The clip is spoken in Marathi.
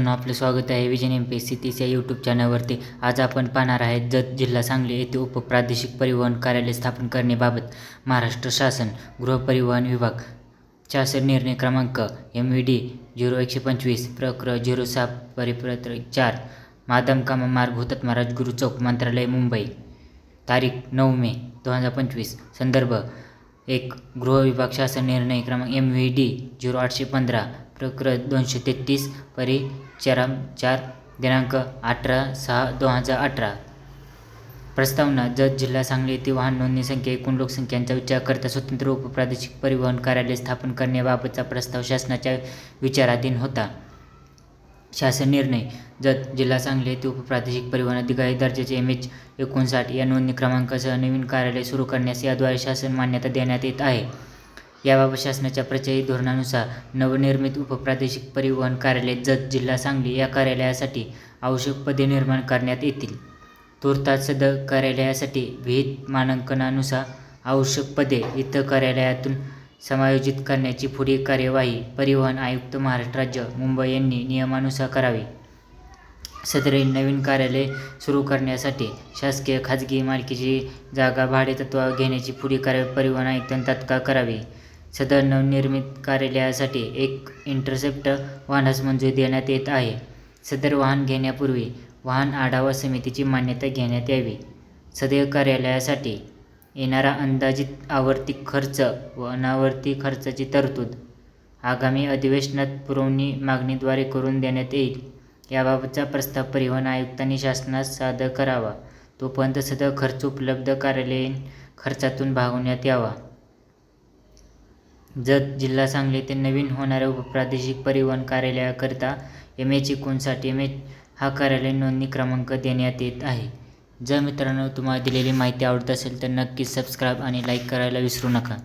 आपलं स्वागत आहे विजन MPSC 30 या यूट्यूब चॅनलवरती. आज आपण पाहणार आहेत जत जिल्हा सांगली येथे उपप्रादेशिक परिवहन कार्यालय स्थापन करण्याबाबत महाराष्ट्र शासन गृहपरिवहन विभाग शासन निर्णय क्रमांक MVD 0125 प्रकरण 06 परिपत्र 4 माधवकामा मार्ग हुतात्मा राजगुरू चौक मंत्रालय मुंबई तारीख 9 मे 2025 संदर्भ 1 गृह विभाग शासन निर्णय क्रमांक MVD 0815 प्रकरण 233 परिचरण 4 दिनांक 18/6/2018 प्रस्तावना जत जिल्हा सांगली येथे वाहन नोंदणी संख्या एकूण लोकसंख्यांचा विचार करता स्वतंत्र उपप्रादेशिक परिवहन कार्यालय स्थापन करण्याबाबतचा प्रस्ताव शासनाच्या विचाराधीन होता. शासन निर्णय जत जिल्हा सांगली येथे उपप्रादेशिक परिवहन अधिकारी दर्जाचे MH59 या नोंदणी क्रमांकासह नवीन कार्यालय सुरू करण्यास याद्वारे शासन मान्यता देण्यात येत आहे. याबाबत शासनाच्या प्रचलित धोरणानुसार नवनिर्मित उपप्रादेशिक परिवहन कार्यालय जत जिल्हा सांगली या कार्यालयासाठी आवश्यक पदे निर्माण करण्यात येतील. तूर्तास सदर कार्यालयासाठी विहित मानांकनानुसार आवश्यक पदे इतर कार्यालयातून समायोजित करण्याची पुढील कार्यवाही परिवहन आयुक्त महाराष्ट्र राज्य मुंबई यांनी नियमानुसार करावी. सदरील नवीन कार्यालय सुरू करण्यासाठी शासकीय खाजगी मालकीची जागा भाडेतत्त्वावर घेण्याची पुढील कार्यवाही परिवहन आयुक्तांनी तात्काळ करावी. सदर नवनिर्मित कार्यालयासाठी एक इंटरसेप्टर वाहनास मंजुरी देण्यात येत आहे. सदर वाहन घेण्यापूर्वी वाहन आढावा समितीची मान्यता घेण्यात यावी. सदर कार्यालयासाठी येणारा अंदाजित आवर्ती खर्च व अनावर्ती खर्चाची तरतूद आगामी अधिवेशनात पुरवणी मागणीद्वारे करून देण्यात येईल. याबाबतचा प्रस्ताव परिवहन आयुक्तांनी शासनास सादर करावा. तोपर्यंत सदर खर्च उपलब्ध कार्यालयीन खर्चातून भागवण्यात यावा. जत जिल्हा सांगली येथे नवीन होणाऱ्या उपप्रादेशिक परिवहन कार्यालयाकरिता MH59 हा कार्यालय नोंदणी क्रमांक देण्यात येत आहे. जर मित्रांनो तुम्हाला दिलेली माहिती आवडत असेल तर नक्कीच सबस्क्राईब आणि लाईक करायला विसरू नका.